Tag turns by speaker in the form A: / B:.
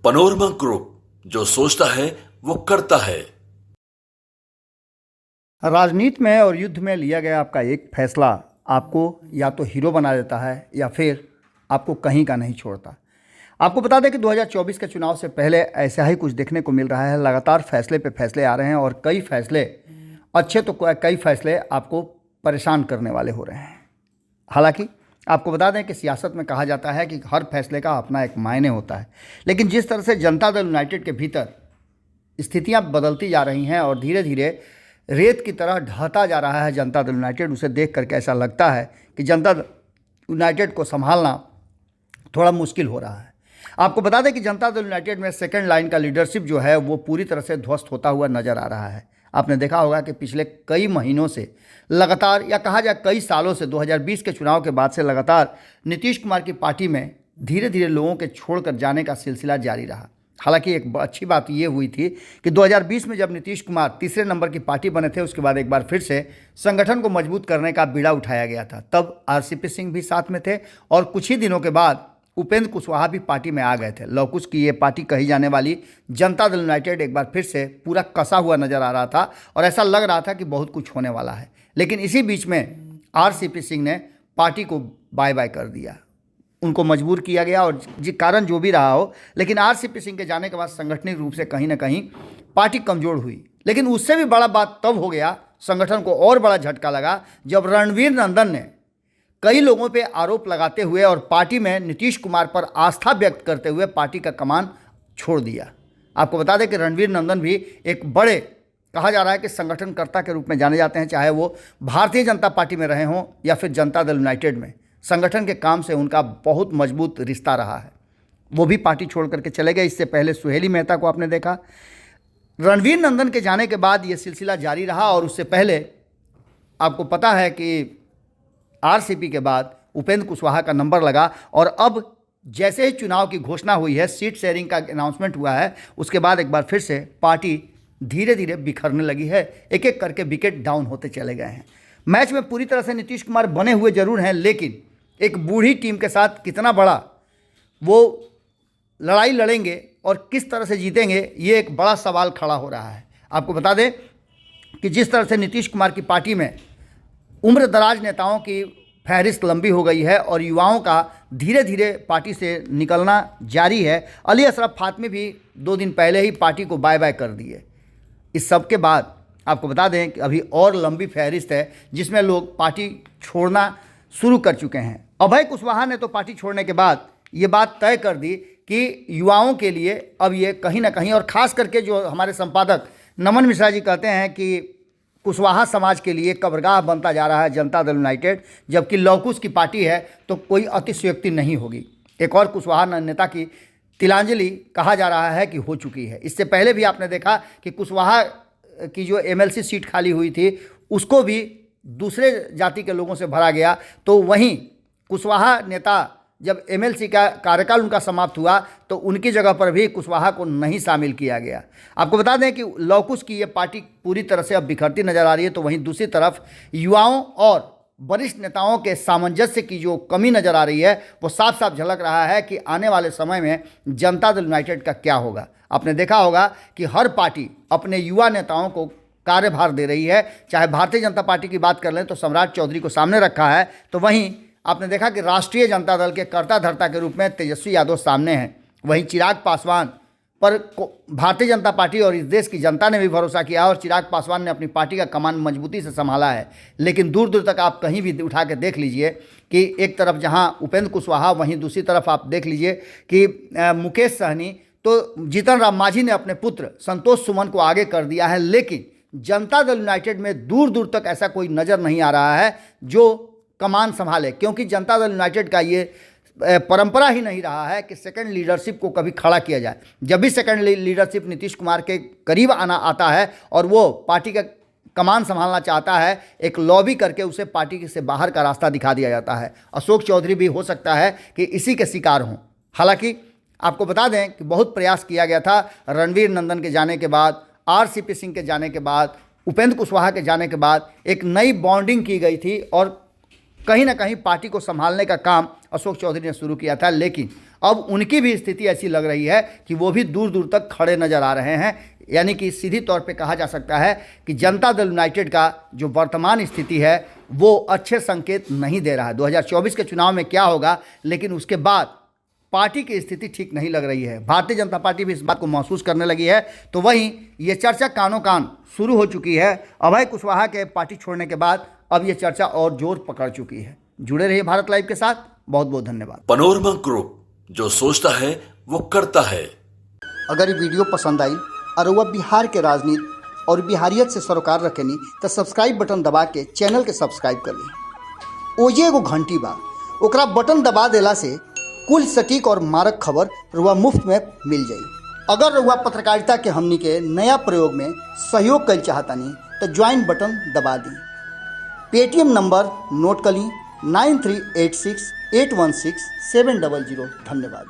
A: Panorama group, जो सोचता है वो करता है।
B: राजनीति में और युद्ध में लिया गया आपका एक फैसला आपको या तो हीरो बना देता है या फिर आपको कहीं का नहीं छोड़ता। आपको बता दें कि 2024 के चुनाव से पहले ऐसा ही कुछ देखने को मिल रहा है। लगातार फैसले पे फैसले आ रहे हैं और कई फैसले अच्छे तो कई फैसले आपको परेशान करने वाले हो रहे हैं। हालांकि आपको बता दें कि सियासत में कहा जाता है कि हर फैसले का अपना एक मायने होता है, लेकिन जिस तरह से जनता दल यूनाइटेड के भीतर स्थितियां बदलती जा रही हैं और धीरे धीरे रेत की तरह ढहता जा रहा है जनता दल यूनाइटेड, उसे देख करके ऐसा लगता है कि जनता दल यूनाइटेड को संभालना थोड़ा मुश्किल हो रहा है। आपको बता दें कि जनता दल यूनाइटेड में सेकंड लाइन का लीडरशिप जो है वो पूरी तरह से ध्वस्त होता हुआ नजर आ रहा है। आपने देखा होगा कि पिछले कई महीनों से लगातार, या कहा जाए कई सालों से, 2020 के चुनाव के बाद से लगातार नीतीश कुमार की पार्टी में धीरे धीरे लोगों के छोड़कर जाने का सिलसिला जारी रहा। हालांकि एक अच्छी बात ये हुई थी कि 2020 में जब नीतीश कुमार तीसरे नंबर की पार्टी बने थे, उसके बाद एक बार फिर से संगठन को मजबूत करने का बीड़ा उठाया गया था। तब आरसीपी सिंह भी साथ में थे और कुछ ही दिनों के बाद उपेंद्र कुशवाहा भी पार्टी में आ गए थे। लवकुश की ये पार्टी कही जाने वाली जनता दल यूनाइटेड एक बार फिर से पूरा कसा हुआ नजर आ रहा था और ऐसा लग रहा था कि बहुत कुछ होने वाला है। लेकिन इसी बीच में आरसीपी सिंह ने पार्टी को बाय बाय कर दिया, उनको मजबूर किया गया और कारण जो भी रहा हो, लेकिन आरसीपी सिंह के जाने के बाद संगठनिक रूप से कहीं ना कहीं पार्टी कमजोर हुई। लेकिन उससे भी बड़ा बात तब हो गया, संगठन को और बड़ा झटका लगा जब रणवीर नंदन ने कई लोगों पे आरोप लगाते हुए और पार्टी में नीतीश कुमार पर आस्था व्यक्त करते हुए पार्टी का कमान छोड़ दिया। आपको बता दें कि रणवीर नंदन भी एक बड़े, कहा जा रहा है कि संगठनकर्ता के रूप में जाने जाते हैं, चाहे वो भारतीय जनता पार्टी में रहे हों या फिर जनता दल यूनाइटेड में। संगठन के काम से उनका बहुत मजबूत रिश्ता रहा है। वो भी पार्टी छोड़ करके चले गए। इससे पहले सुहेली मेहता को आपने देखा। रणवीर नंदन के जाने के बाद ये सिलसिला जारी रहा और उससे पहले आपको पता है कि आरसीपी के बाद उपेंद्र कुशवाहा का नंबर लगा और अब जैसे ही चुनाव की घोषणा हुई है, सीट शेयरिंग का अनाउंसमेंट हुआ है, उसके बाद एक बार फिर से पार्टी धीरे धीरे बिखरने लगी है। एक एक करके विकेट डाउन होते चले गए हैं। मैच में पूरी तरह से नीतीश कुमार बने हुए जरूर हैं, लेकिन एक बूढ़ी टीम के साथ कितना बड़ा वो लड़ाई लड़ेंगे और किस तरह से जीतेंगे, ये एक बड़ा सवाल खड़ा हो रहा है। आपको बता दें कि जिस तरह से नीतीश कुमार की पार्टी में उम्र दराज नेताओं की फहरिस्त लंबी हो गई है और युवाओं का धीरे धीरे पार्टी से निकलना जारी है। अली अशरफ फातमी भी 2 दिन पहले ही पार्टी को बाय बाय कर दिए। इस सब के बाद आपको बता दें कि अभी और लंबी फहरिस्त है जिसमें लोग पार्टी छोड़ना शुरू कर चुके हैं। अभय कुशवाहा ने तो पार्टी छोड़ने के बाद ये बात तय कर दी कि युवाओं के लिए अब ये कहीं ना कहीं, और ख़ास करके जो हमारे संपादक नमन मिश्रा जी कहते हैं कि कुशवाहा समाज के लिए कब्रगाह बनता जा रहा है जनता दल यूनाइटेड, जबकि लवकुश की पार्टी है तो कोई अतिशयोक्ति नहीं होगी। एक और कुशवाहा नेता की तिलांजलि कहा जा रहा है कि हो चुकी है। इससे पहले भी आपने देखा कि कुशवाहा की जो एमएलसी सीट खाली हुई थी उसको भी दूसरे जाति के लोगों से भरा गया। तो वहीं कुशवाहा नेता जब एमएलसी का कार्यकाल उनका समाप्त हुआ तो उनकी जगह पर भी कुशवाहा को नहीं शामिल किया गया। आपको बता दें कि लवकुश की ये पार्टी पूरी तरह से अब बिखरती नजर आ रही है, तो वहीं दूसरी तरफ युवाओं और वरिष्ठ नेताओं के सामंजस्य की जो कमी नजर आ रही है वो साफ साफ झलक रहा है कि आने वाले समय में जनता दल यूनाइटेड का क्या होगा। आपने देखा होगा कि हर पार्टी अपने युवा नेताओं को कार्यभार दे रही है। चाहे भारतीय जनता पार्टी की बात कर लें तो सम्राट चौधरी को सामने रखा है, तो वहीं आपने देखा कि राष्ट्रीय जनता दल के कर्ता धर्ता के रूप में तेजस्वी यादव सामने हैं। वहीं चिराग पासवान पर भारतीय जनता पार्टी और इस देश की जनता ने भी भरोसा किया और चिराग पासवान ने अपनी पार्टी का कमान मजबूती से संभाला है। लेकिन दूर दूर तक आप कहीं भी उठा के देख लीजिए कि एक तरफ जहां उपेंद्र कुशवाहा, वहीं दूसरी तरफ आप देख लीजिए कि मुकेश सहनी, तो जीतन राम मांझी ने अपने पुत्र संतोष सुमन को आगे कर दिया है। लेकिन जनता दल यूनाइटेड में दूर दूर तक ऐसा कोई नज़र नहीं आ रहा है जो कमान संभाले, क्योंकि जनता दल यूनाइटेड का ये परंपरा ही नहीं रहा है कि सेकंड लीडरशिप को कभी खड़ा किया जाए। जब भी सेकंड लीडरशिप नीतीश कुमार के करीब आना आता है और वो पार्टी का कमान संभालना चाहता है, एक लॉबी करके उसे पार्टी से बाहर का रास्ता दिखा दिया जाता है। अशोक चौधरी भी हो सकता है कि इसी के शिकार हों। हालांकि आपको बता दें कि बहुत प्रयास किया गया था रणवीर नंदन के जाने के बाद, आरसीपी सिंह के जाने के बाद, उपेंद्र कुशवाहा के जाने के बाद एक नई बॉन्डिंग की गई थी और कहीं ना कहीं पार्टी को संभालने का काम अशोक चौधरी ने शुरू किया था। लेकिन अब उनकी भी स्थिति ऐसी लग रही है कि वो भी दूर दूर तक खड़े नजर आ रहे हैं। यानी कि सीधी तौर पे कहा जा सकता है कि जनता दल यूनाइटेड का जो वर्तमान स्थिति है वो अच्छे संकेत नहीं दे रहा है। 2024 के चुनाव में क्या होगा, लेकिन उसके बाद पार्टी की स्थिति ठीक नहीं लग रही है। भारतीय जनता पार्टी भी इस बात को महसूस करने लगी है। तो वहीं ये चर्चा कानों कान शुरू हो चुकी है। अभय कुशवाहा के पार्टी छोड़ने के बाद अब ये चर्चा और जोर पकड़ चुकी है। जुड़े रहिए भारत लाइव के साथ। बहुत बहुत धन्यवाद।
A: पनोरमा ग्रुप, जो सोचता है वो करता है।
B: अगर ये वीडियो पसंद आई और वह बिहार के राजनीति और बिहारियत से सरोकार रखेनी तो सब्सक्राइब बटन दबा के चैनल के सब्सक्राइब कर ली। ओजे एगो घंटी बा, ओकरा बटन दबा देला से कुल सटीक और मारक खबर रुआ मुफ्त में मिल जाई। अगर रुआ पत्रकारिता के हमनी के नया प्रयोग में सहयोग कर चाहतानी तो ज्वाइन बटन दबा दी। पेटीएम नंबर नोट कर ली 9386816700। धन्यवाद।